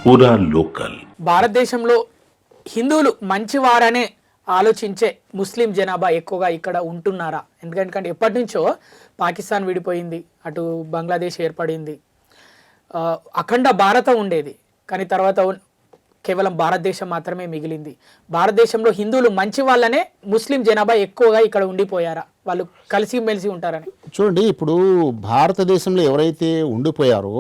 పూరా లోకల్. భారతదేశంలో హిందువులు మంచివారనే ఆలోచించే ముస్లిం జనాభా ఎక్కువగా ఇక్కడ ఉంటున్నారా? ఎందుకంటే ఎప్పటి నుంచో పాకిస్తాన్ విడిపోయింది, అటు బంగ్లాదేశ్ ఏర్పడింది, అఖండ భారతం ఉండేది, కానీ తర్వాత కేవలం భారతదేశం మాత్రమే మిగిలింది. భారతదేశంలో హిందువులు మంచి వాళ్ళనే ముస్లిం జనాభా ఎక్కువగా ఇక్కడ ఉండిపోయారా? వాళ్ళు కలిసిమెలిసి ఉంటారని చూడండి. ఇప్పుడు భారతదేశంలో ఎవరైతే ఉండిపోయారో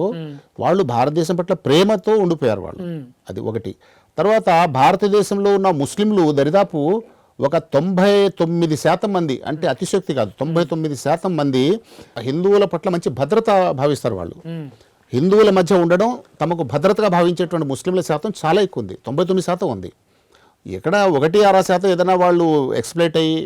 వాళ్ళు భారతదేశం పట్ల ప్రేమతో ఉండిపోయారు వాళ్ళు. అది ఒకటి. తర్వాత భారతదేశంలో ఉన్న ముస్లింలు దరిదాపు ఒక 99% మంది, అంటే అతిశక్తి కాదు, 99% మంది హిందువుల పట్ల మంచి భద్రత భావిస్తారు. వాళ్ళు హిందువుల మధ్య ఉండడం తమకు భద్రతగా భావించేటువంటి ముస్లింల శాతం చాలా ఎక్కువ ఉంది, 99% ఉంది. ఇక్కడ 1-6% ఏదైనా వాళ్ళు ఎక్స్ప్లైట్ అయ్యి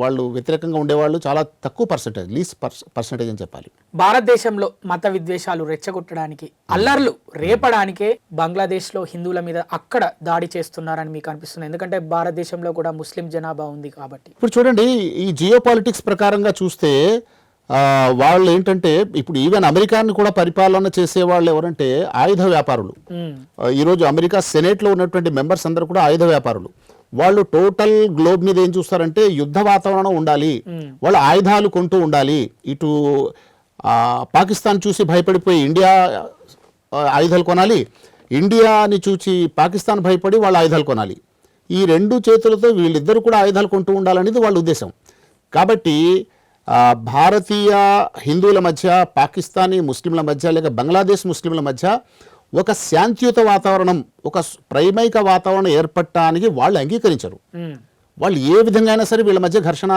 వాళ్ళు వ్యతిరేకంగా ఉండేవాళ్ళు చాలా తక్కువ పర్సెంటేజ్, లీస్ట్ పర్సెంటేజ్ అని చెప్పాలి. భారతదేశంలో మత విద్వేషాలు రెచ్చగొట్టడానికి, అల్లర్లు రేపడానికే బంగ్లాదేశ్లో హిందువుల మీద అక్కడ దాడి చేస్తున్నారని మీకు అనిపిస్తుంది? ఎందుకంటే భారతదేశంలో కూడా ముస్లిం జనాభా ఉంది కాబట్టి. ఇప్పుడు చూడండి, ఈ జియో పాలిటిక్స్ ప్రకారంగా చూస్తే వాళ్ళు ఏంటంటే, ఇప్పుడు ఈవెన్ అమెరికాని కూడా పరిపాలన చేసే వాళ్ళు ఎవరంటే ఆయుధ వ్యాపారులు. ఈరోజు అమెరికా సెనేట్లో ఉన్నటువంటి మెంబర్స్ అందరూ కూడా ఆయుధ వ్యాపారులు. వాళ్ళు టోటల్ గ్లోబ్ మీద ఏం చూస్తారంటే యుద్ధ వాతావరణం ఉండాలి, వాళ్ళు ఆయుధాలు కొంటూ ఉండాలి. ఇటు పాకిస్తాన్ చూసి భయపడిపోయి ఇండియా ఆయుధాలు కొనాలి, ఇండియాని చూసి పాకిస్తాన్ భయపడి వాళ్ళు ఆయుధాలు కొనాలి. ఈ రెండు చేతులతో వీళ్ళిద్దరూ కూడా ఆయుధాలు కొంటూ ఉండాలనేది వాళ్ళ ఉద్దేశం. కాబట్టి భారతీయ హిందువుల మధ్య, పాకిస్తానీ ముస్లింల మధ్య, లేక బంగ్లాదేశ్ ముస్లింల మధ్య ఒక శాంతియుత వాతావరణం, ఒక ప్రైమైక వాతావరణం ఏర్పడటానికి వాళ్ళు అంగీకరించరు. వాళ్ళు ఏ విధంగా అయినా సరే వీళ్ళ మధ్య ఘర్షణ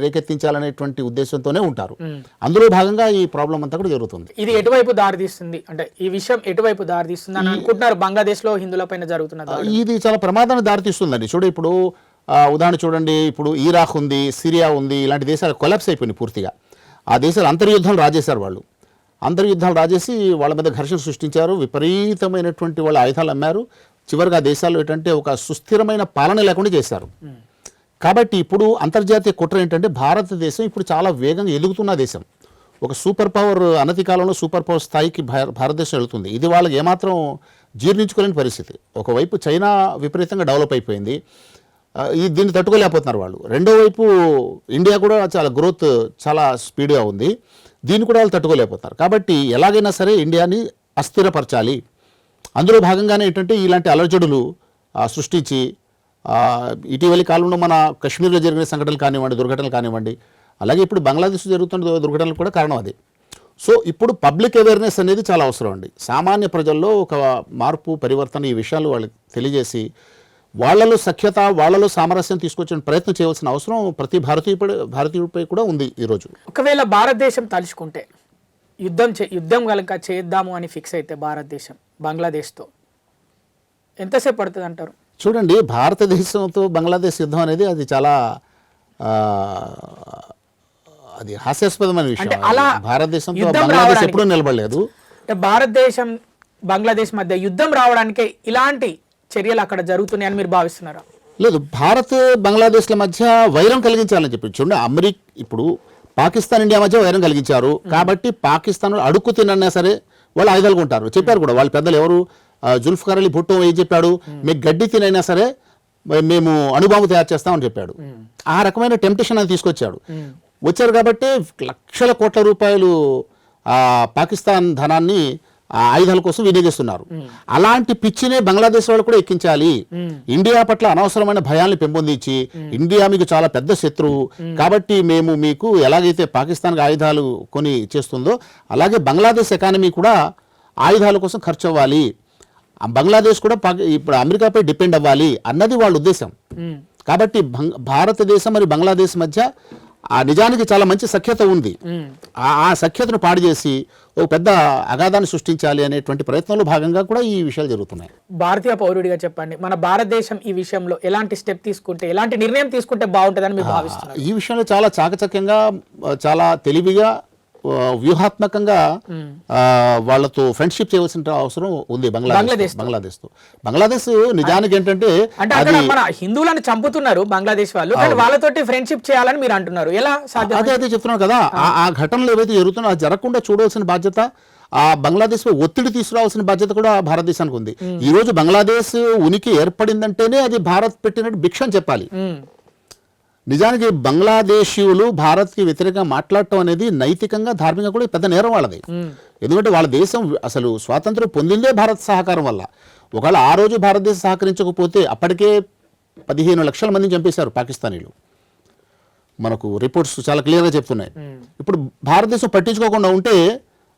రేకెత్తించాలనేటువంటి ఉద్దేశంతోనే ఉంటారు. అందులో భాగంగా ఈ ప్రాబ్లం అంతా కూడా జరుగుతుంది. ఇది ఎటువైపు దారితీస్తుంది, అంటే ఈ విషయం ఎటువైపు దారితీస్తుంది అని అనుకుంటున్నారు? బంగ్లాదేశ్లో హిందువుల పైన జరుగుతున్నది ఇది చాలా ప్రమాదాన్ని దారితీస్తుందండి. చూడు, ఇప్పుడు ఉదాహరణ చూడండి, ఇప్పుడు ఇరాక్ ఉంది, సిరియా ఉంది, ఇలాంటి దేశాలు కొలాప్స్ అయిపోయినాయి పూర్తిగా. ఆ దేశాలు అంతర్యుద్ధాలు రాజేశారు. వాళ్ళు అంతర్యుద్ధాలు రాజేసి వాళ్ళ మీద ఘర్షణ సృష్టించారు, విపరీతమైనటువంటి వాళ్ళ ఆయుధాలు అమ్మారు. చివరిగా ఆ దేశాల్లో ఏంటంటే ఒక సుస్థిరమైన పాలన లేకుండా చేశారు. కాబట్టి ఇప్పుడు అంతర్జాతీయ కుట్ర ఏంటంటే, భారతదేశం ఇప్పుడు చాలా వేగంగా ఎదుగుతున్న దేశం, ఒక సూపర్ పవర్, అనతి కాలంలో సూపర్ పవర్ స్థాయికి భారతదేశం వెళుతుంది. ఇది వాళ్ళకి ఏమాత్రం జీర్ణించుకోలేని పరిస్థితి. ఒకవైపు చైనా విపరీతంగా డెవలప్ అయిపోయింది, దీన్ని తట్టుకోలేకపోతున్నారు వాళ్ళు. రెండో వైపు ఇండియా కూడా చాలా గ్రోత్ చాలా స్పీడ్గా ఉంది, దీన్ని కూడా వాళ్ళు తట్టుకోలేకపోతున్నారు. కాబట్టి ఎలాగైనా సరే ఇండియాని అస్థిరపరచాలి. అందులో భాగంగానే ఏంటంటే ఇలాంటి అలజడులు సృష్టించి, ఇటీవలి కాలంలో మన కశ్మీర్లో జరిగిన సంఘటనలు కానివ్వండి, దుర్ఘటనలు కానివ్వండి, అలాగే ఇప్పుడు బంగ్లాదేశ్ జరుగుతున్న దుర్ఘటనలు కూడా కారణం అది. సో ఇప్పుడు పబ్లిక్ అవేర్నెస్ అనేది చాలా అవసరం అండి. సామాన్య ప్రజల్లో ఒక మార్పు, పరివర్తన, ఈ విషయాలు వాళ్ళకి తెలియజేసి వాళ్ళలో సఖ్యత, వాళ్ళలో సామరస్యం తీసుకొచ్చే ప్రయత్నం చేయవలసిన అవసరం ప్రతి భారతీయుడిపై కూడా ఉంది ఈరోజు. ఒకవేళ భారతదేశం తలుచుకుంటే యుద్ధం కనుక చేద్దాము అని ఫిక్స్ అయితే భారతదేశం బంగ్లాదేశ్తో ఎంతసేపు పడుతుంది అంటారు? చూడండి, భారతదేశంతో బంగ్లాదేశ్ యుద్ధం అనేది అది చాలా అది హాస్యాస్పదమైన విషయం. భారతదేశంతో బంగ్లాదేశ్ ఎప్పుడూ నిలబడలేదు. అంటే భారతదేశం బంగ్లాదేశ్ మధ్య యుద్ధం రావడానికి ఇలాంటి చర్యలు అక్కడ జరుగుతున్నాయని మీరు భావిస్తున్నారా? లేదు, భారత్ బంగ్లాదేశ్ల మధ్య వైరం కలిగించాలని చెప్పి చూడండి. ఇప్పుడు పాకిస్తాన్ ఇండియా మధ్య వైరం కలిగించారు కాబట్టి పాకిస్తాన్ అడుక్కు తినన్నా సరే వాళ్ళు ఆయుధాలు కొంటారు. చెప్పారు కూడా వాళ్ళ పెద్దలు, ఎవరు జుల్ఫికార్ అలీ భుట్టో ఏం చెప్పాడు, మీకు గడ్డి తినైనా సరే మేము అణుబాంబు తయారు చేస్తామని చెప్పాడు. ఆ రకమైన టెంప్టేషన్ అని తీసుకొచ్చాడు. వచ్చారు కాబట్టి లక్షల కోట్ల రూపాయలు పాకిస్తాన్ ధనాన్ని ఆయుధాల కోసం వినియోగిస్తున్నారు. అలాంటి పిచ్చినే బంగ్లాదేశ్ వాళ్ళు కూడా ఎక్కించాలి. ఇండియా పట్ల అనవసరమైన భయాల్ని పెంపొందించి, ఇండియా మీకు చాలా పెద్ద శత్రువు కాబట్టి మేము మీకు ఎలాగైతే పాకిస్తాన్కి ఆయుధాలు కొని చేస్తుందో అలాగే బంగ్లాదేశ్ ఎకానమీ కూడా ఆయుధాల కోసం ఖర్చు అవ్వాలి, బంగ్లాదేశ్ కూడా ఇప్పుడు అమెరికాపై డిపెండ్ అవ్వాలి అన్నది వాళ్ళ ఉద్దేశం. కాబట్టి భారతదేశం మరియు బంగ్లాదేశ్ మధ్య నిజానికి చాలా మంచి సఖ్యత ఉంది. ఆ సఖ్యతను పాడు చేసి ఒక పెద్ద అగాధాన్ని సృష్టించాలి అనేటువంటి ప్రయత్నంలో భాగంగా కూడా ఈ విషయాలు జరుగుతున్నాయి. భారతీయ పౌరుడిగా చెప్పండి, మన భారతదేశం ఈ విషయంలో ఎలాంటి స్టెప్ తీసుకుంటే, ఎలాంటి నిర్ణయం తీసుకుంటే బాగుంటుందని మీరు భావిస్తున్నారు? ఈ విషయంలో చాలా చాకచక్యంగా, చాలా తెలివిగా, వ్యూహాత్మకంగా వాళ్ళతో ఫ్రెండ్షిప్ చేయవలసిన అవసరం ఉంది బంగ్లాదేశ్ తో. బంగ్లాదేశ్ నిజానికి ఏంటంటే మన హిందువులను చంపుతున్నారు బంగ్లాదేశ్ వాళ్ళు, వాళ్ళతోటి ఫ్రెండ్షిప్ చేయాలని మీరు అంటున్నారు. ఎలా సాధ్యం? అదే చెప్తున్నాను కదా, ఆ ఘటనలు ఏవైతే జరుగుతున్నాయో అది జరగకుండా చూడవలసిన బాధ్యత ఆ బంగ్లాదేశ్ పై ఒత్తిడి తీసుకురావాల్సిన బాధ్యత కూడా భారతదేశానికి ఉంది. ఈ రోజు బంగ్లాదేశ్ ఉనికి ఏర్పడిందంటేనే అది భారత్ పెట్టినట్టు భిక్ష అని చెప్పాలి. నిజానికి బంగ్లాదేశీయులు భారత్కి వ్యతిరేకంగా మాట్లాడటం అనేది నైతికంగా ధార్మికంగా కూడా పెద్ద నేరం వాళ్ళది. ఎందుకంటే వాళ్ళ దేశం అసలు స్వాతంత్రం పొందిందే భారత్ సహకారం వల్ల. ఒకవేళ ఆ రోజు భారతదేశం సహకరించకపోతే అప్పటికే 15 లక్షల మందిని చంపేశారు పాకిస్తానీలు. మనకు రిపోర్ట్స్ చాలా క్లియర్గా చెప్తున్నాయి. ఇప్పుడు భారతదేశం పట్టించుకోకుండా ఉంటే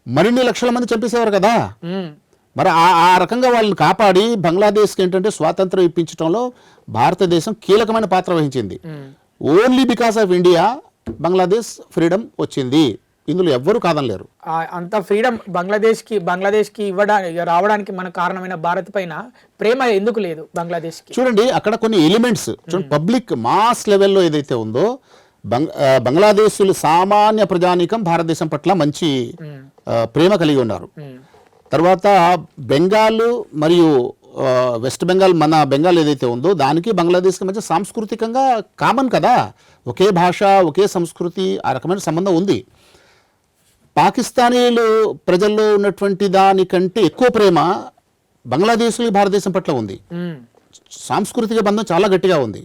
మరిన్ని లక్షల మంది చంపేసేవారు కదా. మరి ఆ రకంగా వాళ్ళని కాపాడి బంగ్లాదేశ్కి ఏంటంటే స్వాతంత్రం ఇప్పించడంలో భారతదేశం కీలకమైన పాత్ర వహించింది. Only because of India Bangladesh freedom వచ్చింది. ఇందులో ఎవ్వరూ కాదనలేరు. అంత ఫ్రీడమ్ బంగ్లాదేశ్కి రావడానికి మన కారణమైన భారత్ పైన ప్రేమ ఎందుకు లేదు బంగ్లాదేశ్కి? చూడండి, అక్కడ కొన్ని ఎలిమెంట్స్ చూడండి, పబ్లిక్ మాస్ లెవెల్లో ఏదైతే ఉందో బంగ్లాదేశీయులు సామాన్య ప్రజానీకం భారతదేశం పట్ల మంచి ప్రేమ కలిగి ఉన్నారు. తర్వాత బెంగాల్ మరియు వెస్ట్ బెంగాల్, మన బెంగాల్ ఏదైతే ఉందో దానికి బంగ్లాదేశ్కి మధ్య సాంస్కృతికంగా కామన్ కదా, ఒకే భాష ఒకే సంస్కృతి, ఆ రకమైన సంబంధం ఉంది. పాకిస్తానీలు ప్రజల్లో ఉన్నటువంటి దానికంటే ఎక్కువ ప్రేమ బంగ్లాదేశ్లో భారతదేశం పట్ల ఉంది. సాంస్కృతిక బంధం చాలా గట్టిగా ఉంది.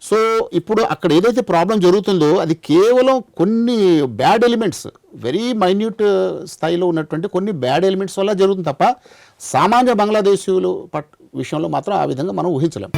సో ఇప్పుడు అక్కడ ఏదైతే ప్రాబ్లం జరుగుతుందో అది కేవలం కొన్ని బ్యాడ్ ఎలిమెంట్స్, వెరీ మైన్యూట్ స్థాయిలో ఉన్నటువంటి కొన్ని బ్యాడ్ ఎలిమెంట్స్ వల్ల జరుగుతుంది తప్ప సామాన్య బంగ్లాదేశీయులు విషయంలో మాత్రం ఆ విధంగా మనం ఊహించలేం.